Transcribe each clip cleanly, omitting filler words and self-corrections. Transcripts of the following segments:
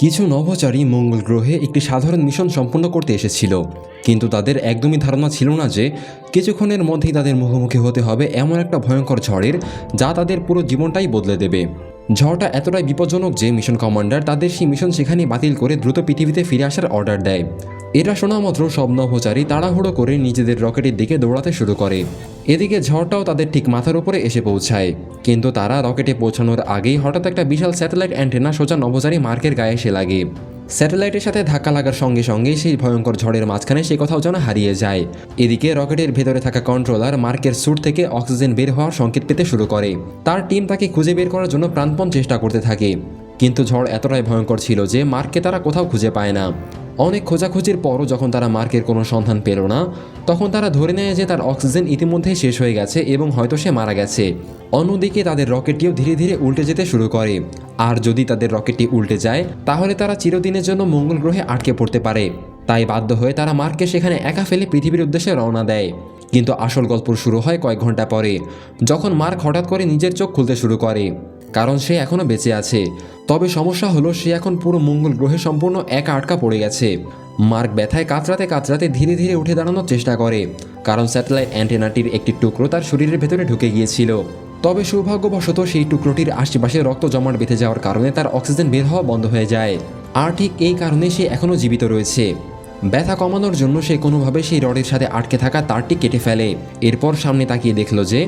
কিছু নভোচারী মঙ্গল গ্রহে একটি সাধারণ মিশন সম্পন্ন করতে এসেছিল, কিন্তু তাদের একদমই ধারণা ছিল না যে কিছুক্ষণের মধ্যেই তাদের মুখোমুখি হতে হবে এমন একটা ভয়ঙ্কর ঝড়ের, যা তাদের পুরো জীবনটাই বদলে দেবে। ঝড়টা এতটাই বিপজ্জনক যে মিশন কমান্ডার তাদের সেই মিশন সেখানেই বাতিল করে দ্রুত পৃথিবীতে ফিরে আসার অর্ডার দেয়। এটা শোনা মাত্র সব নভোচারী তাড়াহুড়ো করে নিজেদের রকেটের দিকে দৌড়াতে শুরু করে। এদিকে ঝড়টাও তাদের ঠিক মাথার উপরে এসে পৌঁছায়, কিন্তু তারা রকেটে পৌঁছানোর আগেই হঠাৎ একটা বিশাল স্যাটেলাইট অ্যান্টেনা সোজা নভোচারী মার্কের গায়ে এসে লাগে। স্যাটেলাইটের সাথে ধাক্কা লাগার সঙ্গে সঙ্গেই সেই ভয়ঙ্কর ঝড়ের মাঝখানে সে কোথাও যেন হারিয়ে যায়। এদিকে রকেটের ভেতরে থাকা কন্ট্রোলার মার্কের স্যুট থেকে অক্সিজেন বের হওয়ার সংকেত পেতে শুরু করে। তার টিম তাকে খুঁজে বের করার জন্য প্রাণপণ চেষ্টা করতে থাকে, কিন্তু ঝড় এতটাই ভয়ঙ্কর ছিল যে মার্ককে তারা কোথাও খুঁজে পায় না। অনেক খোঁজাখুঁজির পরও যখন তারা মার্কের কোনো সন্ধান পেল না, তখন তারা ধরে নেয় যে তার অক্সিজেন ইতিমধ্যেই শেষ হয়ে গেছে এবং হয়তো সে মারা গেছে। অন্যদিকে তাদের রকেটটিও ধীরে ধীরে উল্টে যেতে শুরু করে, আর যদি তাদের রকেটটি উল্টে যায় তাহলে তারা চিরদিনের জন্য মঙ্গল গ্রহে আটকে পড়তে পারে। তাই বাধ্য হয়ে তারা মার্ককে সেখানে একা ফেলে পৃথিবীর উদ্দেশ্যে রওনা দেয়। কিন্তু আসল গল্প শুরু হয় কয়েক ঘন্টা পরে, যখন মার্ক হঠাৎ করে নিজের চোখ খুলতে শুরু করে, কারণ সে এখনও বেঁচে আছে। তবে সমস্যা হলো সে এখন পুরো মঙ্গল গ্রহে সম্পূর্ণ একা আটকা পড়ে গেছে। মার্ক ব্যথায় কাতরাতে কাতরাতে ধীরে ধীরে উঠে দাঁড়ানোর চেষ্টা করে, কারণ স্যাটেলাইট অ্যান্টেনাটির একটি টুকরো তার শরীরের ভেতরে ঢুকে গিয়েছিল। তবে সৌভাগ্যবশত সেই টুকরোটির আশেপাশে রক্ত জমাট বেঁধে যাওয়ার কারণে তার অক্সিজেন বের হওয়া বন্ধ হয়ে যায়, আর ঠিক এই কারণে সে এখনও জীবিত রয়েছে। ব্যথা কমানোর জন্য সে কোনোভাবে সেই রডের সাথে আটকে থাকা তারটি কেটে ফেলে। এরপর সামনে তাকিয়ে দেখল যে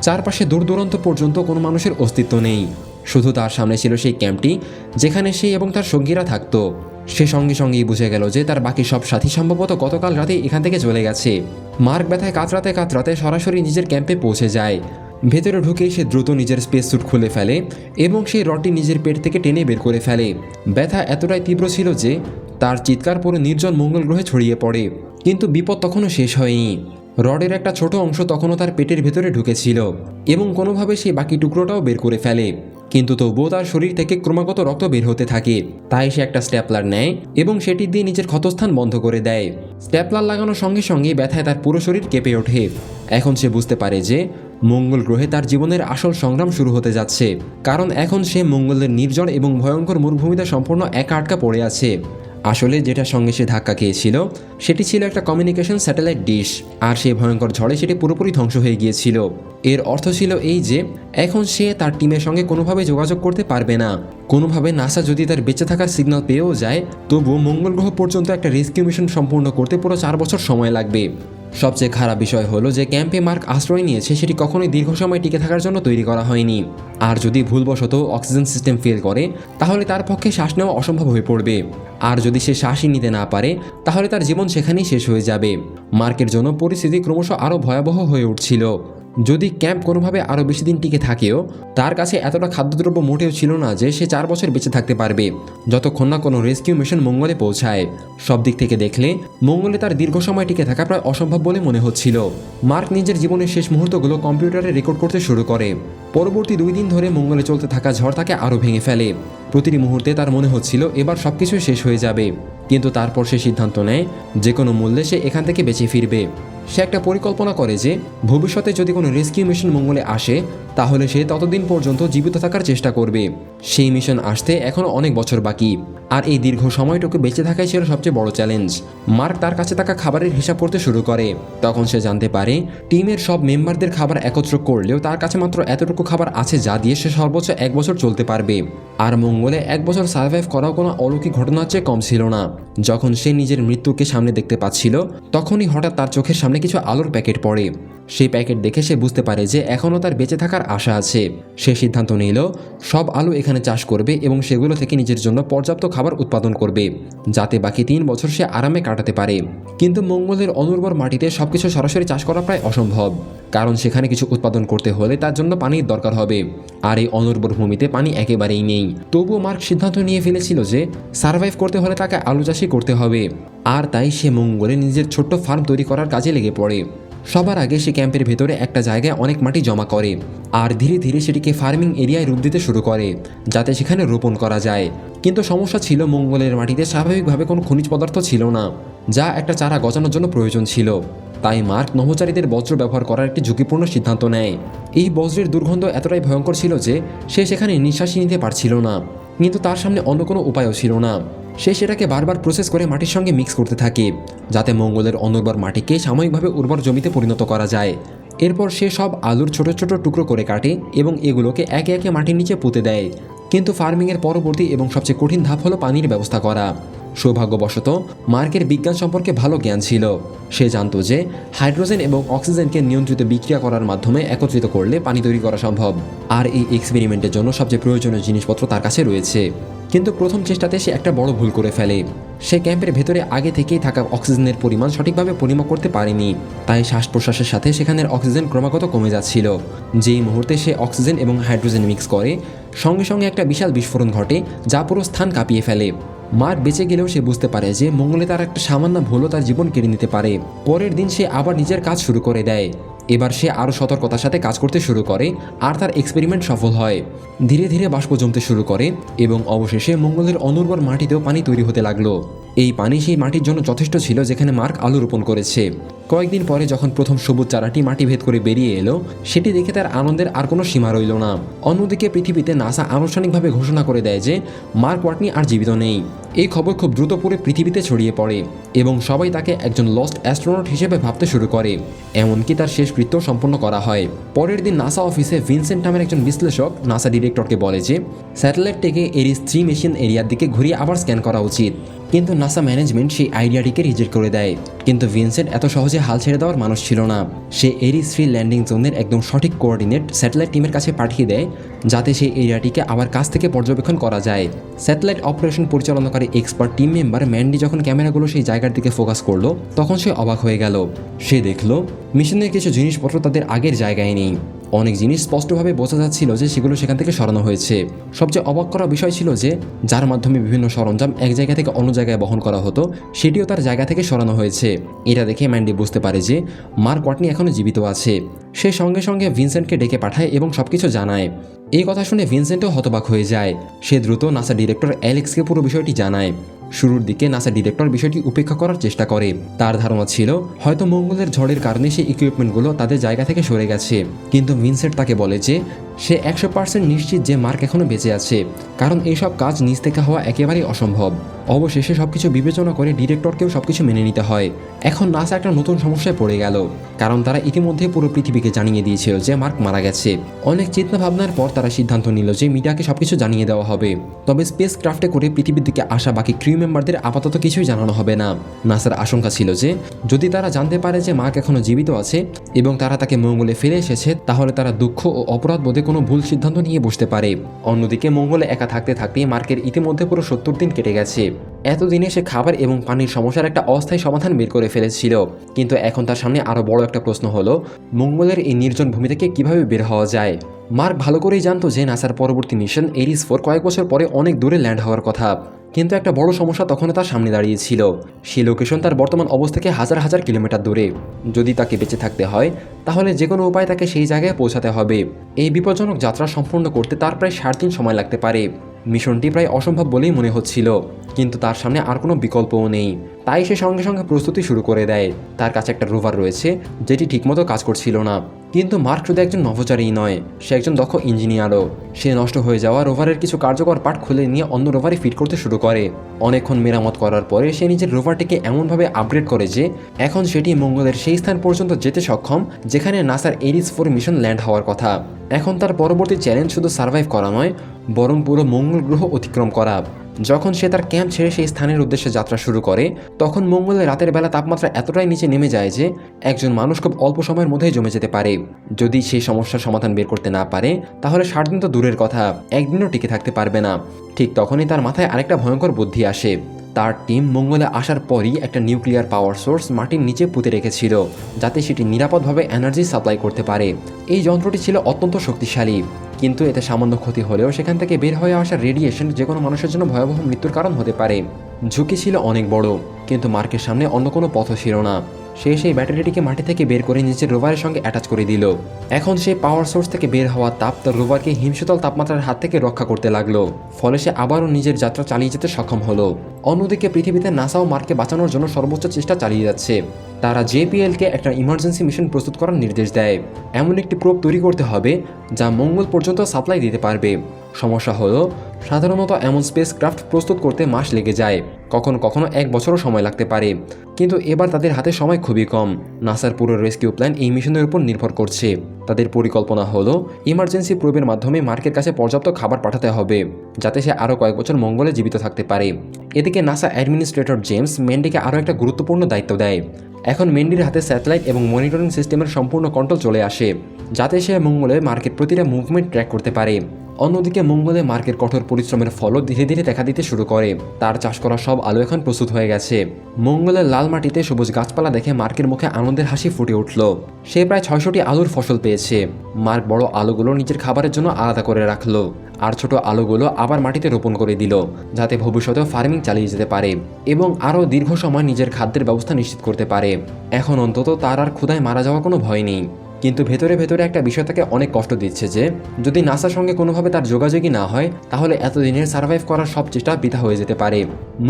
চারপাশে দূর দূরান্ত পর্যন্ত কোনো মানুষের অস্তিত্ব নেই, শুধু তার সামনে ছিল সেই ক্যাম্পটি যেখানে সে এবং তার সঙ্গীরা থাকতো। সে সঙ্গে সঙ্গেই বুঝে গেল যে তার বাকি সব সাথী সম্ভবত গতকাল রাতে এখান থেকে চলে গেছে। মার্ক ব্যথায় কাতরাতে কাতরাতে সরাসরি নিজের ক্যাম্পে পৌঁছে যায়। ভেতরে ঢুকেই সে দ্রুত নিজের স্পেস স্যুট খুলে ফেলে এবং সেই রডটি নিজের পেট থেকে টেনে বের করে ফেলে। ব্যথা এতটাই তীব্র ছিল যে তার চিৎকার পুরো নির্জন মঙ্গল গ্রহে ছড়িয়ে পড়ে। কিন্তু বিপদ তখনও শেষ হয়নি। রডের একটা ছোট অংশ তখনও তার পেটের ভেতরে ঢুকেছিল এবং কোনোভাবে সে বাকি টুকরোটাও বের করে ফেলে, কিন্তু তবুও তার শরীর থেকে ক্রমাগত রক্ত বের হতে থাকে। তাই সে একটা স্ট্যাপলার নেয় এবং সেটি দিয়ে নিজের ক্ষতস্থান বন্ধ করে দেয়। স্ট্যাপলার লাগানোর সঙ্গে সঙ্গে ব্যথায় তার পুরো শরীর কেঁপে ওঠে। এখন সে বুঝতে পারে যে মঙ্গল গ্রহে তার জীবনের আসল সংগ্রাম শুরু হতে যাচ্ছে, কারণ এখন সে মঙ্গলের নির্জন এবং ভয়ঙ্কর মরুভূমিতে সম্পূর্ণ একা আটকা পড়ে আছে। আসলে যেটার সঙ্গে সে ধাক্কা খেয়েছিল সেটি ছিল একটা কমিউনিকেশন স্যাটেলাইট ডিশ, আর সেই ভয়ঙ্কর ঝড়ে সেটি পুরোপুরি ধ্বংস হয়ে গিয়েছিল। এর অর্থ ছিল এই যে এখন সে তার টিমের সঙ্গে কোনোভাবে যোগাযোগ করতে পারবে না। কোনোভাবে নাসা যদি তার বেঁচে থাকার সিগন্যাল পেয়েও যায়, তবুও মঙ্গল গ্রহ পর্যন্ত একটা রেস্কিউ মিশন সম্পূর্ণ করতে পুরো 4 বছর সময় লাগবে। সবচেয়ে খারাপ বিষয় হলো যে ক্যাম্পে মার্ক আশ্রয় নিয়েছে সেটি কখনোই দীর্ঘ সময় টিকে থাকার জন্য তৈরি করা হয়নি, আর যদি ভুলবশত অক্সিজেন সিস্টেম ফেল করে তাহলে তার পক্ষে শ্বাস নেওয়া অসম্ভব হয়ে পড়বে। আর যদি সে শ্বাসই নিতে না পারে তাহলে তার জীবন সেখানেই শেষ হয়ে যাবে। মার্কের জন্য পরিস্থিতি ক্রমশ আরও ভয়াবহ হয়ে উঠছিল। যদি ক্যাম্প কোনোভাবে আরও বেশি দিন টিকে থাকেও, তার কাছে এতটা খাদ্যদ্রব্য মোটেও ছিল না যে সে 4 বছর বেঁচে থাকতে পারবে, যতক্ষণ না কোনো রেস্কিউ মিশন মঙ্গলে পৌঁছায়। সব দিক থেকে দেখলে মঙ্গলে তার দীর্ঘ সময় টিকে থাকা প্রায় অসম্ভব বলে মনে হচ্ছিল। মার্ক নিজের জীবনের শেষ মুহূর্তগুলো কম্পিউটারে রেকর্ড করতে শুরু করে। পরবর্তী 2 দিন ধরে মঙ্গলে চলতে থাকা ঝড় তাকে আরও ভেঙে ফেলে। প্রতিটি মুহূর্তে তার মনে হচ্ছিল এবার সবকিছু শেষ হয়ে যাবে, কিন্তু তারপর সে সিদ্ধান্ত নেয় যে কোনো মূল্যে সে এখান থেকে বেঁচে ফিরবে। সে একটা পরিকল্পনা করে যে ভবিষ্যতে যদি কোনো রেস্কিউ মিশন মঙ্গলে আসে তাহলে সে ততদিন পর্যন্ত জীবিত থাকার চেষ্টা করবে। সেই মিশন আসতে এখনও অনেক বছর বাকি, আর এই দীর্ঘ সময়টুকু বেঁচে থাকাই ছিল সবচেয়ে বড় চ্যালেঞ্জ। মার্ক তার কাছে থাকা খাবারের হিসাব করতে শুরু করে। তখন সে জানতে পারে টিমের সব মেম্বারদের খাবার একত্র করলেও তার কাছে মাত্র এতটুকু খাবার আছে যা দিয়ে সে সর্বোচ্চ 1 বছর চলতে পারবে। আর মঙ্গলে 1 বছর সার্ভাইভ করাও কোনো অলৌকিক ঘটনার চেয়ে কম ছিল না। যখন সে নিজের মৃত্যুকে সামনে দেখতে পাচ্ছিল, তখনই হঠাৎ তার চোখের সামনে কিছু আলোর প্যাকেট পড়ে। সেই প্যাকেট দেখে সে বুঝতে পারে যে এখনও তার বেঁচে থাকার আশা আছে। সে সিদ্ধান্ত নিল সব আলু এখানে চাষ করবে এবং সেগুলো থেকে নিজের জন্য পর্যাপ্ত খাবার উৎপাদন করবে, যাতে বাকি 3 বছর সে আরামে কাটাতে পারে। কিন্তু মঙ্গলের অনুর্বর মাটিতে সবকিছু সরাসরি চাষ করা প্রায় অসম্ভব, কারণ সেখানে কিছু উৎপাদন করতে হলে তার জন্য পানির দরকার হবে, আর এই অনুর্বর ভূমিতে পানি একেবারেই নেই। তবুও মার্ক সিদ্ধান্ত নিয়ে ফেলেছিল যে সার্ভাইভ করতে হলে তাকে আলু চাষই করতে হবে, আর তাই সে মঙ্গলে নিজের ছোট্ট ফার্ম তৈরি করার কাজে লেগে পড়ে। সবার আগে সে ক্যাম্পের ভেতরে একটা জায়গায় অনেক মাটি জমা করে, আর ধীরে ধীরে সেটিকে ফার্মিং এরিয়ায় রূপ দিতে শুরু করে যাতে সেখানে রোপণ করা যায়। কিন্তু সমস্যা ছিল মঙ্গলের মাটিতে স্বাভাবিকভাবে কোনো খনিজ পদার্থ ছিল না, যা একটা চারা গজানোর জন্য প্রয়োজন ছিল। তাই মার্ক নভোচারীদের বজ্র ব্যবহার করার একটি ঝুঁকিপূর্ণ সিদ্ধান্ত নেয়। এই বজ্রের দুর্গন্ধ এতটাই ভয়ঙ্কর ছিল যে সে সেখানে নিঃশ্বাসই নিতে পারছিল না, কিন্তু তার সামনে অন্য কোনো উপায়ও ছিল না। সে সেটাকে বারবার প্রসেস করে মাটির সঙ্গে মিক্স করতে থাকে, যাতে মঙ্গলের অনুর্বর মাটিকে সাময়িকভাবে উর্বর জমিতে পরিণত করা যায়। এরপর সে সব আলুর ছোট ছোট টুকরো করে কাটে এবং এগুলোকে একে একে মাটির নিচে পুঁতে দেয়। কিন্তু ফার্মিংয়ের পরবর্তী এবং সবচেয়ে কঠিন ধাপ হলো পানির ব্যবস্থা করা। সৌভাগ্যবশত মার্কের বিজ্ঞান সম্পর্কে ভালো জ্ঞান ছিল। সে জানত যে হাইড্রোজেন এবং অক্সিজেনকে নিয়ন্ত্রিত বিক্রিয়া করার মাধ্যমে একত্রিত করলে পানি তৈরি করা সম্ভব, আর এই এক্সপেরিমেন্টের জন্য সবচেয়ে প্রয়োজনীয় জিনিসপত্র তার কাছে রয়েছে। কিন্তু প্রথম চেষ্টাতে সে একটা বড় ভুল করে ফেলে। সে ক্যাম্পের ভেতরে আগে থেকেই থাকা অক্সিজেনের পরিমাণ সঠিকভাবে পরিমাপ করতে পারেনি, তাই শ্বাস প্রশ্বাসের সাথে সেখানের অক্সিজেন ক্রমাগত কমে যাচ্ছিল। যেই মুহূর্তে সে অক্সিজেন এবং হাইড্রোজেন মিক্স করে, সঙ্গে সঙ্গে একটা বিশাল বিস্ফোরণ ঘটে যা পুরো স্থান কাঁপিয়ে ফেলে। মার্ক বেঁচে গেলেও সে বুঝতে পারে যে মঙ্গলে তার একটা সামান্য ভুলও তার জীবন কেড়ে নিতে পারে। পরের দিন সে আবার নিজের কাজ শুরু করে দেয়। এবার সে আরও সতর্কতার সাথে কাজ করতে শুরু করে, আর তার এক্সপেরিমেন্ট সফল হয়। ধীরে ধীরে বাষ্প জমতে শুরু করে এবং অবশেষে মঙ্গলের অনুর্বর মাটিতেও পানি তৈরি হতে লাগলো। এই পানি সেই মাটির জন্য যথেষ্ট ছিল যেখানে মার্ক আলু রোপণ করেছে। কয়েকদিন পরে যখন প্রথম সবুজ চারাটি মাটি ভেদ করে বেরিয়ে এলো, সেটি দেখে তার আনন্দের আর কোনো সীমা রইল না। অন্যদিকে পৃথিবীতে নাসা আনুষ্ঠানিকভাবে ঘোষণা করে দেয় যে মার্ক ওয়াটনি আর জীবিত নেই। এই খবর খুব দ্রুত পুরো পৃথিবীতে ছড়িয়ে পড়ে এবং সবাই তাকে একজন লস্ট অ্যাস্ট্রোনট হিসেবে ভাবতে শুরু করে। এমনকি তার শেষকৃত্য সম্পন্ন করা হয়। পরের দিন নাসা অফিসে ভিনসেন্ট নামের একজন বিশ্লেষক নাসা ডিরেক্টরকে বলে যে স্যাটেলাইটটিকে এরিস 3 মিশন এরিয়ার দিকে ঘুরিয়ে আবার স্ক্যান করা উচিত, কিন্তু নাসা ম্যানেজমেন্ট সেই আইডিয়াটিকে রিজেক্ট করে দেয়। কিন্তু ভিনসেন্ট এত সহজে হাল ছেড়ে দেওয়ার মানুষ ছিল না। সে এরিস 3 ল্যান্ডিং জোনের একদম সঠিক কোঅর্ডিনেট স্যাটেলাইট টিমের কাছে পাঠিয়ে দেয়, যাতে সেই এরিয়াটিকে আবার কাছ থেকে পর্যবেক্ষণ করা যায়। স্যাটেলাইট অপারেশন পরিচালনাকারী এক্সপার্ট টিম মেম্বার ম্যান্ডি যখন ক্যামেরাগুলো সেই জায়গার দিকে ফোকাস করলো, তখন সে অবাক হয়ে গেল। সে দেখল মিশনের কিছু জিনিসপত্র তাদের আগের জায়গায় নেই। অনেক জিনিস স্পষ্টভাবে বোঝা যাচ্ছিল যে সেগুলো সেখান থেকে সরানো হয়েছে। সবচেয়ে অবাক করা বিষয় ছিল যে যার মাধ্যমে বিভিন্ন সরঞ্জাম এক জায়গা থেকে অন্য জায়গায় বহন করা হতো, সেটিও তার জায়গা থেকে সরানো হয়েছে। এটা দেখে ম্যান্ডি বুঝতে পারে যে মার্ক ওয়াটনি এখনও জীবিত আছে। সে সঙ্গে সঙ্গে ভিনসেন্টকে ডেকে পাঠায় এবং সবকিছু জানায়। এই কথা শুনে ভিনসেন্টও হতবাক হয়ে যায়। সে দ্রুত নাসা ডিরেক্টর অ্যালেক্সকে পুরো বিষয়টি জানায়। শুরুর দিকে নাসা ডিরেক্টর বিষয়টি উপেক্ষা করার চেষ্টা করে। তার ধারণা ছিল হয়তো মঙ্গলের ঝড়ের কারণে সেই ইকুইপমেন্টগুলো তাদের জায়গা থেকে সরে গেছে। কিন্তু ভিনসেন্ট তাকে বলে যে সে 100% নিশ্চিত যে মার্ক এখনও বেঁচে আছে, কারণ এইসব কাজ নিজ থেকে হওয়া একেবারেই অসম্ভব। অবশেষে সবকিছু বিবেচনা করে ডিরেক্টরকেও সবকিছু মেনে নিতে হয়। এখন নাসা একটা নতুন সমস্যায় পড়ে গেল, কারণ তারা ইতিমধ্যে পুরো পৃথিবীকে জানিয়ে দিয়েছিল যে মার্ক মারা গেছে। অনেক চিন্তা ভাবনার পর তারা সিদ্ধান্ত নিল যে মিডিয়াকে সবকিছু জানিয়ে দেওয়া হবে, তবে স্পেস ক্রাফটে করে পৃথিবীর দিকে আসা বাকি ক্রিউ মেম্বারদের আপাতত কিছুই জানানো হবে না। নাসার আশঙ্কা ছিল যে যদি তারা জানতে পারে যে মার্ক এখনও জীবিত আছে এবং তারা তাকে মঙ্গলে ফেলে এসেছে, তাহলে তারা দুঃখ ও অপরাধ বোধে কোনো ভুল সিদ্ধান্ত নিয়ে বসতে পারে। অন্যদিকে মঙ্গলে একা থাকতে থাকতেই মার্কের ইতিমধ্যে পুরো 70 দিন কেটে গেছে। এতদিনে সে খাবার এবং পানির সমস্যার একটা অস্থায়ী সমাধান বের করে ফেলেছিল, কিন্তু এখন তার সামনে আরও বড় একটা প্রশ্ন হলো মঙ্গলের এই নির্জন ভূমি থেকে কিভাবে বের হওয়া যায়। মার্ক ভালো করেই জানতো যে নাসার পরবর্তী মিশন এরিস 4 কয়েক বছর পরে অনেক দূরে ল্যান্ড হওয়ার কথা, কিন্তু একটা বড় সমস্যা তখনও তার সামনে দাঁড়িয়েছিল। সেই লোকেশন তার বর্তমান অবস্থা থেকে হাজার হাজার কিলোমিটার দূরে। যদি তাকে বেঁচে থাকতে হয়, তাহলে যে কোনো উপায়ে তাকে সেই জায়গায় পৌঁছাতে হবে। এই বিপজ্জনক যাত্রা সম্পূর্ণ করতে তার প্রায় 7 দিন সময় লাগতে পারে। মিশনটি প্রায় অসম্ভব বলেই মনে হচ্ছিল, কিন্তু তার সামনে আর কোনো বিকল্পও নেই। তাই সে সঙ্গে সঙ্গে প্রস্তুতি শুরু করে দেয়। তার কাছে একটা রোভার রয়েছে যেটি ঠিকমতো কাজ করছিল না, কিন্তু মার্ক শুধু একজন নভোচারীই নয়, সে একজন দক্ষ ইঞ্জিনিয়ারও। সে নষ্ট হয়ে যাওয়া রোভারের কিছু কার্যকর পার্ট খুলে নিয়ে অন্য রোভারে ফিট করতে শুরু করে। অনেকক্ষণ মেরামত করার পরে সে নিজের রোভারটিকে এমনভাবে আপগ্রেড করে যে এখন সেটি মঙ্গলের সেই স্থান পর্যন্ত যেতে সক্ষম যেখানে নাসার এরিস 4 মিশন ল্যান্ড হওয়ার কথা। এখন তার পরবর্তী চ্যালেঞ্জ শুধু সার্ভাইভ করা নয়, বরং পুরো মঙ্গল গ্রহ অতিক্রম করা। যখন সে তার ক্যাম্প ছেড়ে সেই স্থানের উদ্দেশ্যে যাত্রা শুরু করে, তখন মঙ্গলে রাতের বেলা তাপমাত্রা এতটাই নিচে নেমে যায় যে একজন মানুষ খুব অল্প সময়ের মধ্যেই জমে যেতে পারে। যদি সেই সমস্যার সমাধান বের করতে না পারে, তাহলে 7 দিন তো দূরের কথা, একদিনও টিকে থাকতে পারবে না। ঠিক তখনই তার মাথায় আরেকটা ভয়ঙ্কর বুদ্ধি আসে। তার টিম মঙ্গলে আসার পরই একটা নিউক্লিয়ার পাওয়ার সোর্স মাটির নিচে পুঁতে রেখেছিল, যাতে সেটি নিরাপদভাবে এনার্জি সাপ্লাই করতে পারে। এই যন্ত্রটি ছিল অত্যন্ত শক্তিশালী, কিন্তু এতে সামান্য ক্ষতি হলেও সেখান থেকে বের হয়ে আসা রেডিয়েশন যে কোনো মানুষের জন্য ভয়াবহ মৃত্যুর কারণ হতে পারে। ঝুঁকি ছিল অনেক বড়, কিন্তু মার্কের সামনে অন্য কোনো পথ ছিল না। সে সেই ব্যাটারিটিকে মাটি থেকে বের করে নিজের রোভারের সঙ্গে অ্যাটাচ করে দিল। এখন সেই পাওয়ার সোর্স থেকে বের হওয়া তাপ তার রোভারকে হিমশীতল তাপমাত্রার হাত থেকে রক্ষা করতে লাগলো, ফলে সে আবারও নিজের যাত্রা চালিয়ে যেতে সক্ষম হলো। অন্যদিকে পৃথিবীতে নাসাও মার্ককে বাঁচানোর জন্য সর্বোচ্চ চেষ্টা চালিয়ে যাচ্ছে। তারা জেপিএলকে একটা ইমার্জেন্সি মিশন প্রস্তুত করার নির্দেশ দেয়। এমন একটি প্রোব তৈরি করতে হবে যা মঙ্গল পর্যন্ত সাপ্লাই দিতে পারবে। সমস্যা হলো, সাধারণত এমন স্পেস ক্রাফট প্রস্তুত করতে মাস লেগে যায়, কখনো কখনো 1 বছরও সময় লাগতে পারে। কিন্তু এবার তাদের হাতে সময় খুবই কম। নাসার পুরো রেস্কিউ প্ল্যান এই মিশনের উপর নির্ভর করছে। তাদের পরিকল্পনা হলো ইমার্জেন্সি প্রোবের মাধ্যমে মার্কের কাছে পর্যাপ্ত খাবার পাঠাতে হবে, যাতে সে আরও কয়েক বছর মঙ্গলে জীবিত থাকতে পারে। এদিকে নাসা অ্যাডমিনিস্ট্রেটর জেমস মেন্ডিকে আরও একটা গুরুত্বপূর্ণ দায়িত্ব দেয়। এখন মেন্ডির হাতে স্যাটেলাইট এবং মনিটরিং সিস্টেমের সম্পূর্ণ কন্ট্রোল চলে আসে, যাতে সে মঙ্গলে মার্কের প্রতিটা মুভমেন্ট ট্র্যাক করতে পারে। অন্যদিকে মঙ্গলে মার্কের কঠোর পরিশ্রমের ফলও ধীরে ধীরে দেখা দিতে শুরু করে। তার চাষ করা সব আলু এখন প্রস্তুত হয়ে গেছে। মঙ্গলের লাল মাটিতে সবুজ গাছপালা দেখে মার্কের মুখে আনন্দের হাসি ফুটে উঠল। সে প্রায় 600টি আলুর ফসল পেয়েছে। মার্ক বড় আলুগুলো নিজের খাবারের জন্য আলাদা করে রাখলো, আর ছোট আলুগুলো আবার মাটিতে রোপণ করে দিল, যাতে ভবিষ্যতেও ফার্মিং চালিয়ে যেতে পারে এবং আরও দীর্ঘ সময় নিজের খাদ্যের ব্যবস্থা নিশ্চিত করতে পারে। এখন অন্তত তার আর ক্ষুধায় মারা যাওয়ার কোনো ভয় নেই। কিন্তু ভেতরে ভেতরে একটা বিষয় তাকে অনেক কষ্ট দিচ্ছে যে যদি নাসার সঙ্গে কোনোভাবে তার যোগাযোগই না হয়, তাহলে এতদিনের সার্ভাইভ করার সব চেষ্টা বৃথা হয়ে যেতে পারে।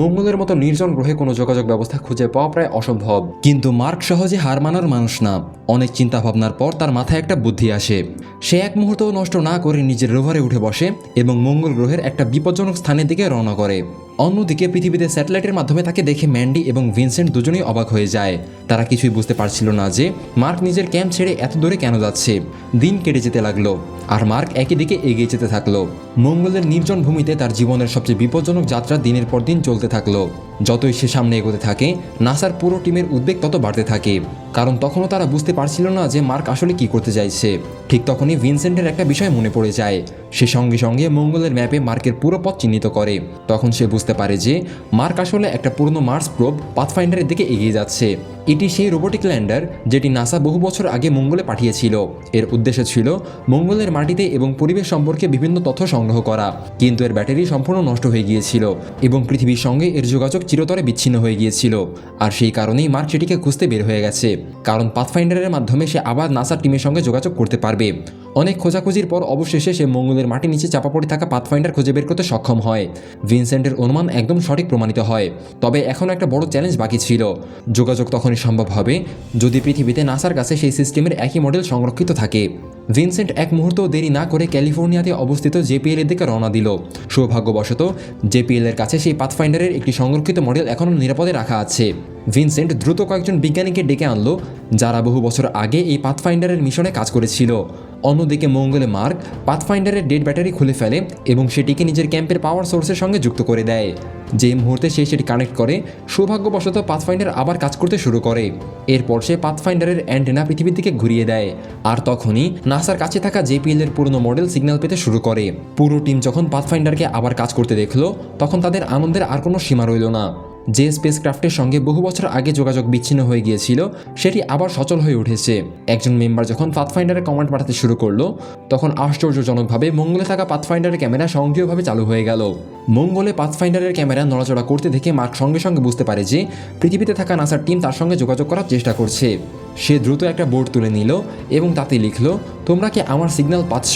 মঙ্গলের মতো নির্জন গ্রহে কোনো যোগাযোগ ব্যবস্থা খুঁজে পাওয়া প্রায় অসম্ভব। কিন্তু মার্ক সহজে হার মানার মানুষ না। অনেক চিন্তা ভাবনার পর তার মাথায় একটা বুদ্ধি আসে। সে এক মুহূর্তও নষ্ট না করে নিজের রোভারে উঠে বসে এবং মঙ্গল গ্রহের একটা বিপজ্জনক স্থানের দিকে রওনা করে। অন্যদিকে পৃথিবীতে স্যাটেলাইটের মাধ্যমে তাকে দেখে ম্যান্ডি এবং ভিনসেন্ট দুজনেই অবাক হয়ে যায়। তারা কিছুই বুঝতে পারছিল না যে মার্ক নিজের ক্যাম্প ছেড়ে এত দূরে কেন যাচ্ছে। দিন কেটে যেতে লাগলো আর মার্ক একই দিকে এগিয়ে যেতে থাকলো। মঙ্গলের নির্জন ভূমিতে তার জীবনের সবচেয়ে বিপজ্জনক যাত্রা দিনের পর দিন চলতে থাকলো। যতই সে সামনে এগোতে থাকে, নাসার পুরো টিমের উদ্বেগ তত বাড়তে থাকে, কারণ তখনও তারা বুঝতে পারছিল না যে মার্ক আসলে কি করতে চাইছে। ঠিক তখনই ভিনসেন্টের একটা বিষয় মনে পড়ে যায়। সে সঙ্গে সঙ্গে মঙ্গলের ম্যাপে মার্কের পুরো পথ চিহ্নিত করে। তখন সে বুঝতে পারে যে মার্ক আসলে একটা পুরনো মার্স প্রোব পাথফাইন্ডারের দিকে এগিয়ে যাচ্ছে। এটি সেই রোবোটিক ল্যান্ডার যেটি নাসা বহু বছর আগে মঙ্গলে পাঠিয়েছিল। এর উদ্দেশ্য ছিল মঙ্গলের মাটিতে এবং পরিবেশ সম্পর্কে বিভিন্ন তথ্য সংগ্রহ করা, কিন্তু এর ব্যাটারি সম্পূর্ণ নষ্ট হয়ে গিয়েছিল এবং পৃথিবীর সঙ্গে এর যোগাযোগ চিরতরে বিচ্ছিন্ন হয়ে গিয়েছিল। আর সেই কারণেই মার্ক সেটিকে খুঁজতে বের হয়ে গেছে, কারণ পাথফাইন্ডারের মাধ্যমে সে আবার নাসার টিমের সঙ্গে যোগাযোগ করতে পারবে। অনেক খোঁজাখুঁজির পর অবশেষে সে মঙ্গলের মাটির নিচে চাপা পড়ে থাকা পাথফাইন্ডার খুঁজে বের করতে সক্ষম হয়। ভিনসেন্টের অনুমান একদম সঠিক প্রমাণিত হয়। তবে এখন একটা বড় চ্যালেঞ্জ বাকি ছিল। যোগাযোগ তখনই সম্ভব হবে যদি পৃথিবীতে নাসার কাছে সেই সিস্টেমের একই মডেল সংরক্ষিত থাকে। ভিনসেন্ট এক মুহূর্ত দেরি না করে ক্যালিফোর্নিয়াতে অবস্থিত জেপিএল এর দিকে রওনা দিল। সৌভাগ্যবশত জেপিএল এর কাছে সেই পাথফাইন্ডারের একটি সংরক্ষিত মডেল এখনও নিরাপদে রাখা আছে। ভিনসেন্ট দ্রুত কয়েকজন বিজ্ঞানীকে ডেকে আনলো, যারা বহু বছর আগে এই পাথফাইন্ডারের মিশনে কাজ করেছিল। অন্যদিকে মঙ্গলে মার্ক পাথফাইন্ডারের ডেড ব্যাটারি খুলে ফেলে এবং সেটিকে নিজের ক্যাম্পের পাওয়ার সোর্সের সঙ্গে যুক্ত করে দেয়। যে মুহূর্তে সে সেটি কানেক্ট করে, সৌভাগ্যবশত পাথফাইন্ডার আবার কাজ করতে শুরু করে। এরপর সে পাথফাইন্ডারের অ্যান্টেনা পৃথিবীর দিকে ঘুরিয়ে দেয়, আর তখনই নাসার কাছে থাকা জেপিএল এর পুরনো মডেল সিগন্যাল পেতে শুরু করে। পুরো টিম যখন পাথফাইন্ডারকে আবার কাজ করতে দেখলো, তখন তাদের আনন্দের আর কোনো সীমা রইল না। যে স্পেসক্রাফটের সঙ্গে বহু বছর আগে যোগাযোগ বিচ্ছিন্ন হয়ে গিয়েছিল, সেটি আবার সচল হয়ে উঠেছে। একজন মেম্বার যখন পাথফাইন্ডারে কমান্ড পাঠাতে শুরু করলো, তখন আশ্চর্যজনকভাবে মঙ্গলে থাকা পাথফাইন্ডারের ক্যামেরা স্বয়ংক্রিয়ভাবে চালু হয়ে গেল। মঙ্গলে পাথফাইন্ডারের ক্যামেরা নড়াচড়া করতে দেখে মার্ক সঙ্গে সঙ্গে বুঝতে পারে যে পৃথিবীতে থাকা নাসার টিম তার সঙ্গে যোগাযোগ করার চেষ্টা করছে। সে দ্রুত একটা বোর্ড তুলে নিল এবং তাতে লিখল, তোমরা কি আমার সিগন্যাল পাচ্ছ?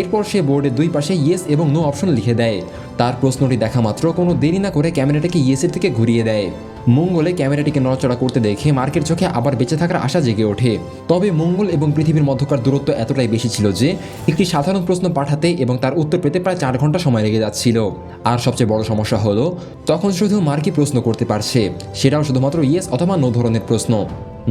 এরপর সে বোর্ডের দুই পাশে ইয়েস এবং নো অপশন লিখে দেয়। তার প্রশ্নটি দেখা মাত্র কোনো দেরি না করে ক্যামেরাটাকে ইয়েসের দিকে ঘুরিয়ে দেয়। মঙ্গলে ক্যামেরাটিকে নড়াচড়া করতে দেখে মার্কের চোখে আবার বেঁচে থাকার আশা জেগে ওঠে। তবে মঙ্গল এবং পৃথিবীর মধ্যকার দূরত্ব এতটাই বেশি ছিল যে একটি সাধারণ প্রশ্ন পাঠাতে এবং তার উত্তর পেতে প্রায় 4 ঘন্টা সময় লেগে যাচ্ছিল। আর সবচেয়ে বড় সমস্যা হলো, তখন শুধু মার্কই প্রশ্ন করতে পারছে, সেটাও শুধুমাত্র ইয়েস অথবা নো ধরনের প্রশ্ন।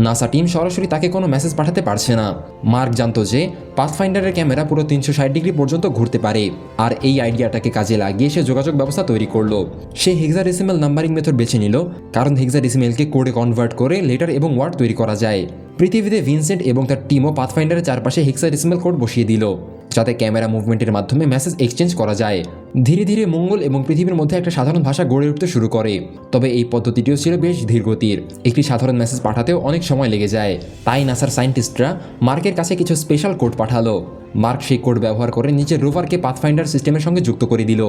নাসা টিম সরাসরি তাকে কোনো মেসেজ পাঠাতে পারছে না। মার্ক জানতো যে পাথফাইন্ডারের ক্যামেরা পুরো 360 ডিগ্রি পর্যন্ত ঘুরতে পারে, আর এই আইডিয়াটাকে কাজে লাগিয়ে সে যোগাযোগ ব্যবস্থা তৈরি করলো। সে হেক্সাডেসিমাল নাম্বারিং মেথড বেছে নিল, কারণ হেক্সাডেসিমালকে কোডে কনভার্ট করে লেটার এবং ওয়ার্ড তৈরি করা যায়। পৃথিবীতে ভিনসেন্ট এবং তার টিমও পাথফাইন্ডারের চারপাশে হেক্সাডেসিমাল কোড বসিয়ে দিল, যাতে ক্যামেরা মুভমেন্টের মাধ্যমে মেসেজ এক্সচেঞ্জ করা যায়। ধীরে ধীরে মঙ্গল এবং পৃথিবীর মধ্যে একটা সাধারণ ভাষা গড়ে উঠতে শুরু করে। তবে এই পদ্ধতিটিও ছিল বেশ ধীরগতির। একটি সাধারণ মেসেজ পাঠাতেও অনেক সময় লেগে যায়। তাই নাসার সায়েন্টিস্টরা মার্কের কাছে কিছু স্পেশাল কোড পাঠালো। মার্ক সেই কোড ব্যবহার করে নিজের রোভারকে পাথফাইন্ডার সিস্টেমের সঙ্গে যুক্ত করে দিল।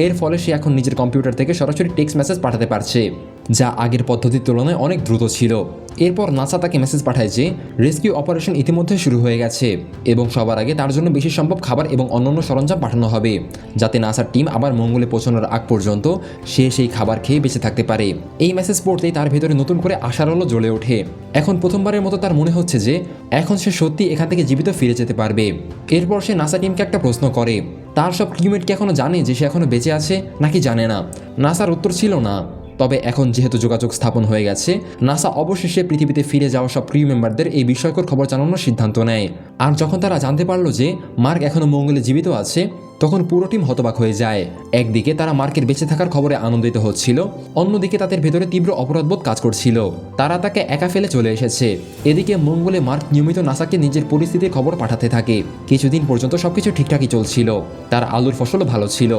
এর ফলে সে এখন নিজের কম্পিউটার থেকে সরাসরি টেক্সট মেসেজ পাঠাতে পারছে, যা আগের পদ্ধতির তুলনায় অনেক দ্রুত ছিল। এরপর নাসা তাকে মেসেজ পাঠায় যে রেস্কিউ অপারেশন ইতিমধ্যে শুরু হয়ে গেছে এবং সবার আগে তার জন্য বেশি সম্ভব খাবার এবং অন্যান্য সরঞ্জাম পাঠানো হবে, যাতে নাসার টিম আবার মঙ্গলে পৌঁছানোর আগ পর্যন্ত সে সেই খাবার খেয়ে বেঁচে থাকতে পারে। এই মেসেজ পড়তেই তার ভেতরে নতুন করে আশার আলো জ্বলে ওঠে। এখন প্রথমবারের মতো তার মনে হচ্ছে যে এখন সে সত্যি এখান থেকে জীবিত ফিরে যেতে পারবে। এরপর সে নাসা টিমকে একটা প্রশ্ন করে, তার সব ক্রিউমেট কি এখনো জানে যে সে এখনো বেঁচে আছে নাকি জানে না? নাসার উত্তর ছিল না। তবে এখন যেহেতু যোগাযোগ স্থাপন হয়ে গেছে, নাসা অবশেষে পৃথিবীতে ফিরে যাওয়া সব ক্রিউ মেম্বারদের এই বিস্ময়কর খবর জানানোর সিদ্ধান্ত নেয়। আর যখন তারা জানতে পারলো যে মার্ক এখনো মঙ্গলে জীবিত আছে, তখন পুরো টিম হতবাক হয়ে যায়। একদিকে তারা মার্কের বেঁচে থাকার খবরে আনন্দিত হচ্ছিল, অন্যদিকে তাদের ভেতরে তীব্র অপরাধবোধ কাজ করছিল। তারা তাকে একা ফেলে চলে এসেছে। এদিকে মঙ্গলে মার্ক নিয়মিত নাসাকে নিজের পরিস্থিতির খবর পাঠাতে থাকে। কিছুদিন পর্যন্ত সবকিছু ঠিকঠাকই চলছিল। তার আলুর ফসলও ভালো ছিল।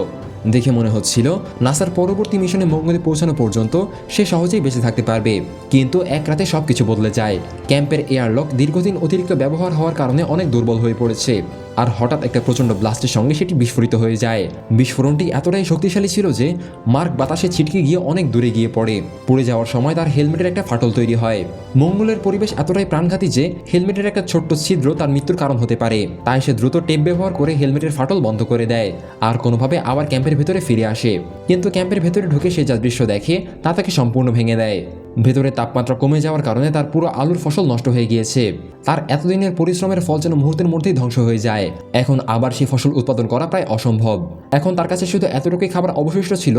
দেখে মনে হচ্ছিল নাসার পরবর্তী মিশনে মঙ্গলে পৌঁছানো পর্যন্ত সে সহজেই বেঁচে থাকতে পারবে। কিন্তু এক রাতে সবকিছু বদলে যায়। ক্যাম্পের এয়ারলক দীর্ঘদিন অতিরিক্ত ব্যবহার হওয়ার কারণে অনেক দুর্বল হয়ে পড়েছে, আর হঠাৎ একটা প্রচণ্ড ব্লাস্টের সঙ্গে সেটি বিস্ফোরিত হয়ে যায়। বিস্ফোরণটি এতটাই শক্তিশালী ছিল যে মার্ক বাতাসে ছিটকে গিয়ে অনেক দূরে গিয়ে পড়ে। পড়ে যাওয়ার সময় তার হেলমেটের একটা ফাটল তৈরি হয়। মঙ্গলের পরিবেশ এতটাই প্রাণঘাতী যে হেলমেটের একটা ছোট্ট ছিদ্র তার মৃত্যুর কারণ হতে পারে। তাই সে দ্রুত টেপ ব্যবহার করে হেলমেটের ফাটল বন্ধ করে দেয় আর কোনোভাবে আবার ক্যাম্পের ভেতরে ফিরে আসে। কিন্তু ক্যাম্পের ভেতরে ঢুকে সে যা দৃশ্য দেখে তা তাকে সম্পূর্ণ ভেঙে দেয়। ভেতরে তাপমাত্রা কমে যাওয়ার কারণে তার পুরো আলুর ফসল নষ্ট হয়ে গিয়েছে। তার এতদিনের পরিশ্রমের ফল যেন মুহূর্তের মধ্যেই ধ্বংস হয়ে যায়। এখন আবার সেই ফসল উৎপাদন করা প্রায় অসম্ভব। এখন তার কাছে শুধু এতটুকুই খাবার অবশিষ্ট ছিল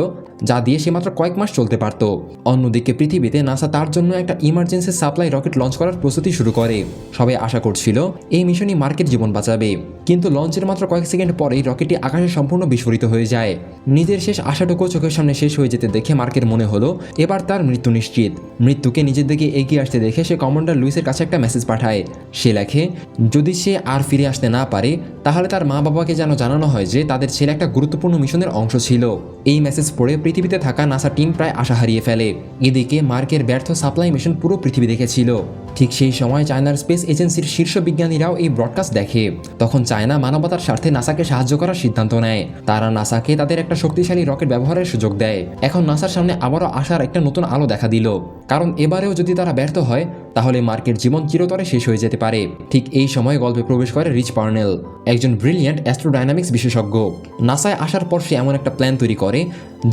যা দিয়ে সে মাত্র কয়েক মাস চলতে পারত। অন্যদিকে পৃথিবীতে নাসা তার জন্য একটা ইমার্জেন্সি সাপ্লাই রকেট লঞ্চ করার প্রস্তুতি শুরু করে। সবাই আশা করছিল এই মিশনই মার্কের জীবন বাঁচাবে। কিন্তু লঞ্চের মাত্র কয়েক সেকেন্ড পরেই রকেটটি আকাশে সম্পূর্ণ বিস্ফোরিত হয়ে যায়। নিজের শেষ আশাটুকু চোখের সামনে শেষ হয়ে যেতে দেখে মার্কের মনে হলো এবার তার মৃত্যু নিশ্চিত। মৃত্যুকে নিজের দিকে এগিয়ে আসতে দেখে সে কমান্ডার লুইসের কাছে একটা মেসেজ পাঠায়। সে লেখে, যদি সে আর ফিরে আসতে না পারে তাহলে তার মা বাবাকে যেন জানানো হয় যে তাদের ছেলে একটা গুরুত্বপূর্ণ মিশনের অংশ ছিল। এই মেসেজ পড়ে পৃথিবীতে থাকা নাসা টিম প্রায় আশা হারিয়ে ফেলে। এদিকে মার্কের ব্যর্থ সাপ্লাই মিশন পুরো পৃথিবী দেখেছিল। ঠিক সেই সময় চায়নার স্পেস এজেন্সির শীর্ষ বিজ্ঞানীরাও এই ব্রডকাস্ট দেখে। তখন চায়না মানবতার স্বার্থে নাসাকে সাহায্য করার সিদ্ধান্ত নেয়। তারা নাসাকে তাদের একটা শক্তিশালী রকেট ব্যবহারের সুযোগ দেয়। এখন নাসার সামনে আবারও আসার একটা নতুন আলো দেখা দিল, কারণ এবারেও যদি তারা ব্যর্থ হয় তাহলে মার্কের জীবন চিরতরে শেষ হয়ে যেতে পারে। ঠিক এই সময় গল্পে প্রবেশ করে রিচ পার্নেল, একজন ব্রিলিয়ান্ট অ্যাস্ট্রোডাইনামিক্স বিশেষজ্ঞ। নাসায় আসার পর সে এমন একটা প্ল্যান তৈরি করে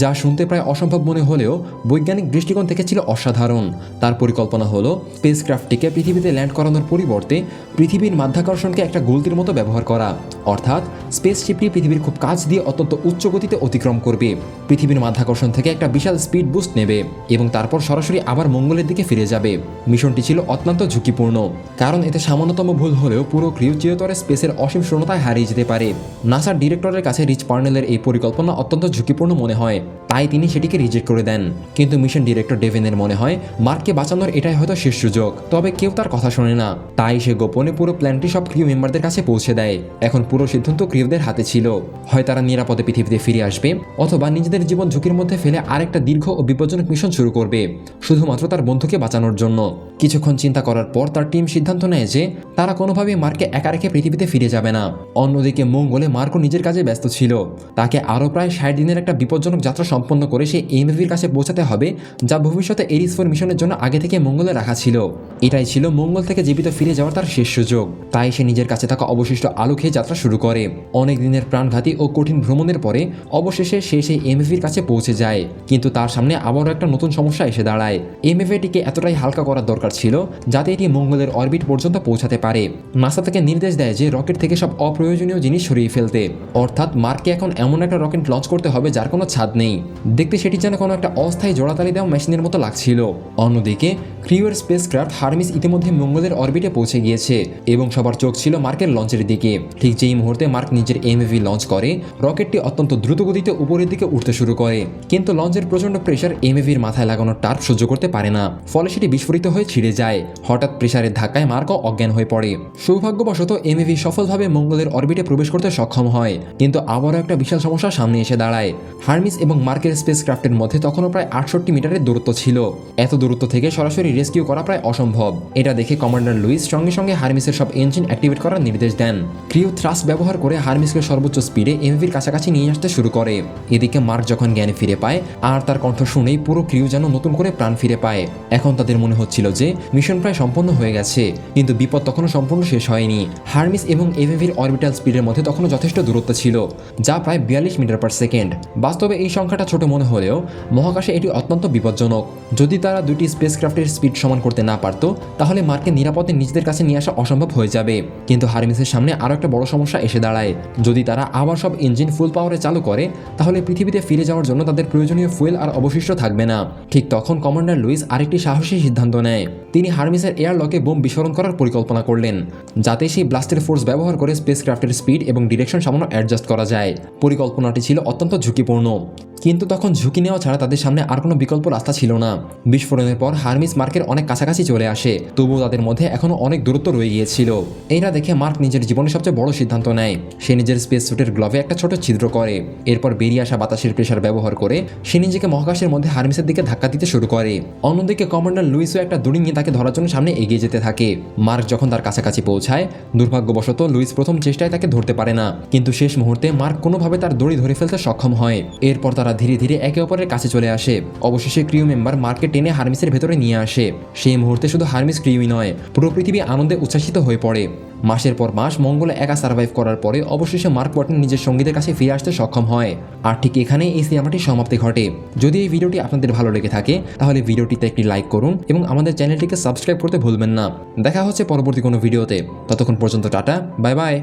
যা শুনতে প্রায় অসম্ভব মনে হলেও বৈজ্ঞানিক দৃষ্টিকোণ থেকে ছিল অসাধারণ। তার পরিকল্পনা হলো স্পেসক্রাফটটিকে পৃথিবীতে ল্যান্ড করানোর পরিবর্তে পৃথিবীর মাধ্যাকর্ষণকে একটা গলতির মতো ব্যবহার করা, অর্থাৎ স্পেসশিপটি পৃথিবীর খুব কাছ দিয়ে অত্যন্ত উচ্চ গতিতে অতিক্রম করবে, পৃথিবীর মাধ্যাকর্ষণ থেকে একটা বিশাল স্পিড বুস্ট নেবে এবং তারপর সরাসরি আবার মঙ্গলের দিকে ফিরে যাবে। মিশনটি ছিল অত্যন্ত ঝুঁকিপূর্ণ, কারণ এতে সামান্যতম ভুল হলেও পুরো ক্রিউ চিরতরে স্পেসের অসীম শূন্যতায় হারিয়ে যেতে পারে। নাসার ডিরেক্টরের কাছে রিচ পার্নেলের এই পরিকল্পনা অত্যন্ত ঝুঁকিপূর্ণ মনে হয়, তাই তিনি সেটিকে রিজেক্ট করে দেন। কিন্তু মিশন ডিরেক্টর ডেভেনের মনে হয় মার্ককে বাঁচানোর এটাই হয়তো শেষ সুযোগ। তবে কেউ তার কথা শোনে না, তাই সে গোপনে পুরো প্ল্যানটি সব ক্রিউ মেম্বারদের কাছে পৌঁছে দেয়। এখন পুরো সিদ্ধান্ত ক্রিউদের হাতে ছিল। হয় তারা নিরাপদে পৃথিবীতে ফিরে আসবে, অথবা নিজেদের জীবন ঝুঁকির মধ্যে ফেলে আরেকটা দীর্ঘ ও বিপজ্জনক মিশন শুরু করবে, শুধুমাত্র তার বন্ধুকে বাঁচানোর জন্য। কিছুক্ষণ চিন্তা করার পর তার টিম সিদ্ধান্ত নেয় যে তারা কোনোভাবেই মার্ককে একা রেখে পৃথিবীতে ফিরে যাবে না। অন্যদিকে মঙ্গলে মার্কও নিজের কাজে ব্যস্ত ছিল। তাকে আরও প্রায় 60 দিনের একটা বিপজ্জনক যাত্রা সম্পন্ন করে সে এমএভির কাছে পৌঁছাতে হবে, যা ভবিষ্যতে এরিস 4 মিশনের জন্য আগে থেকে মঙ্গলে রাখা ছিল। এটাই ছিল মঙ্গল থেকে জীবিত ফিরে যাওয়ার তার শেষ সুযোগ। তাই সে নিজের কাছে থাকা অবশিষ্ট আলো খেয়ে যাত্রা শুরু করে। অনেক দিনের প্রাণঘাতী ও কঠিন ভ্রমণের পরে অবশেষে সে সেই এমএভির কাছে পৌঁছে যায়। কিন্তু তার সামনে আবারও একটা নতুন সমস্যা এসে দাঁড়ায়। এমএভিটিকে এতটাই হালকা করার দরকার ছিল যাতে এটি মঙ্গলের অরবিট পর্যন্ত পৌঁছাতে পারে। নাসা তাকে নির্দেশ দেয় যে রকেট থেকে সব অপ্রয়োজনীয় জিনিস সরিয়ে ফেলতে, অর্থাৎ মার্ককে এখন এমন একটা রকেট লঞ্চ করতে হবে যার কোনো ছাদ নেই। দেখতে সেটি যেন কোনো একটা অস্থায়ী জোড়াতালি দেওয়া মেশিনের মতো লাগছিল। অন্যদিকে ক্রিউয়ের স্পেসক্রাফট হারমিস ইতিমধ্যে মঙ্গলের অরবিটে পৌঁছে গিয়েছে এবং সবার চোখ ছিল মার্কের লঞ্চের দিকে। ঠিক যেই মুহূর্তে মার্ক নিজের এমএভি লঞ্চ করে, রকেটটি অত্যন্ত দ্রুত গতিতে উপরের দিকে উঠতে শুরু করে। কিন্তু লঞ্চের প্রচণ্ড প্রেশার এমএভির মাথায় লাগানো টার্প সহ্য করতে পারে না, ফলে সেটি বিস্ফোরিত হয়ে ছিটকে ছিঁড়ে যায়। হঠাৎ প্রেসারের ধাক্কায় মার্কও অজ্ঞান হয়ে পড়ে। সৌভাগ্যবশত এমএভি সফলভাবে মঙ্গলের অরবিটে প্রবেশ করতে সক্ষম হয়, কিন্তু আবারও একটা বিশাল সমস্যা সামনে এসে দাঁড়ায়। হারমিস এবং মার্কের স্পেসক্রাফটের মধ্যে তখনও প্রায় 68 মিটারের দূরত্ব ছিল। এত দূরত্ব থেকে সরাসরি রেস্কিউ করা প্রায় অসম্ভব। এটা দেখে কমান্ডার লুইস সঙ্গে সঙ্গে হারমিসের সব ইঞ্জিন অ্যাক্টিভেট করার নির্দেশ দেন। ক্রিউ থ্রাস্ট ব্যবহার করে হারমিসকে সর্বোচ্চ স্পিডে এমভির কাছাকাছি নিয়ে আসতে শুরু করে। এদিকে মার্ক যখন জ্ঞান ফিরে পায় আর তার কণ্ঠ শুনেই পুরো ক্রিউ যেন নতুন করে প্রাণ ফিরে পায়। এখন তাদের মনে হচ্ছিল যে মিশন প্রায় সম্পন্ন হয়ে গেছে, কিন্তু বিপদ তখনও সম্পূর্ণ শেষ হয়নি। হারমিস এবং এমভির অরবিটাল স্পিডের মধ্যে তখনও যথেষ্ট দূরত্ব ছিল, যা প্রায় 42 মিটার পার সেকেন্ড। বাস্তবে এই সংখ্যাটা ছোট মনে হলেও মহাকাশে এটি অত্যন্ত বিপজ্জনক। যদি তারা দুটি স্পেসক্রাফটের স্পিড সমান করতে না পারত, তাহলে মার্ককে নিরাপদে নিজেদের কাছে নিয়ে আসা অসম্ভব হয়ে যাবে। কিন্তু হারমিসের সামনে আরও একটা বড় সমস্যা এসে দাঁড়ায়। যদি তারা আবার সব ইঞ্জিন ফুল পাওয়ারে চালু করে, তাহলে পৃথিবীতে ফিরে যাওয়ার জন্য তাদের প্রয়োজনীয় ফুয়েল আর অবশিষ্ট থাকবে না। ঠিক তখন কমান্ডার লুইস আরেকটি সাহসী সিদ্ধান্ত নেয়। তিনি হারমিসের এয়ারলকে বোম বিস্ফোরণ করার পরিকল্পনা করলেন, যাতে সেই ব্লাস্টের ফোর্স ব্যবহার করে স্পেসক্রাফটের স্পিড এবং ডিরেকশন সামান্য অ্যাডজাস্ট করা যায়। পরিকল্পনাটি ছিল অত্যন্ত ঝুঁকিপূর্ণ, কিন্তু তখন ঝুঁকি নেওয়া ছাড়া তাদের সামনে আর কোনো বিকল্প রাস্তা ছিল না। বিস্ফোরণের পর হারমিস মার্কের অনেক কাছাকাছি চলে আসে, তবুও তাদের মধ্যে এখনও অনেক দূরত্ব রয়ে গিয়েছিল। এইটা দেখে মার্ক নিজের জীবনের সবচেয়ে বড় সিদ্ধান্ত নেয়। সে নিজের স্পেস স্যুটের গ্লোভে একটা ছোট ছিদ্র করে। এরপর বেরিয়ে আসা বাতাসের প্রেসার ব্যবহার করে সে নিজেকে মহাকাশের মধ্যে হারমিসের দিকে ধাক্কা দিতে শুরু করে। অন্যদিকে কমান্ডার লুইসও একটা দড়ি নিয়ে তাকে ধরার জন্য সামনে এগিয়ে যেতে থাকে। মার্ক যখন তার কাছাকাছি পৌঁছায়, দুর্ভাগ্যবশত লুইস প্রথম চেষ্টায় তাকে ধরতে পারে না, কিন্তু শেষ মুহূর্তে মার্ক কোনোভাবে তার দড়ি ধরে ফেলতে সক্ষম হয়। এরপর তারা ধীরে ধীরে একে অপরের কাছে চলে আসে। অবশেষে ক্রিউ মেম্বার মার্ককে টেনে হারমিসের ভেতরে নিয়ে আসে। সেই মুহূর্তে শুধু হারমিস ক্রিউই নয়, পুরো পৃথিবী আনন্দে উচ্ছ্বাসিত হয়ে পড়ে। মাসের পর মাস মঙ্গলে একা সার্ভাইভ করার পরে অবশেষে মার্ক ওয়াটন নিজের সঙ্গীদের কাছে ফিরে আসতে সক্ষম হয়। আর ঠিক এখানেই এই সিনেমাটির সমাপ্তি ঘটে। যদি এই ভিডিওটি আপনাদের ভালো লেগে থাকে, তাহলে ভিডিওটিতে একটি লাইক করুন এবং আমাদের চ্যানেলটিকে সাবস্ক্রাইব করতে ভুলবেন না। দেখা হচ্ছে পরবর্তী কোনো ভিডিওতে। ততক্ষণ পর্যন্ত টাটা, বাই বাই।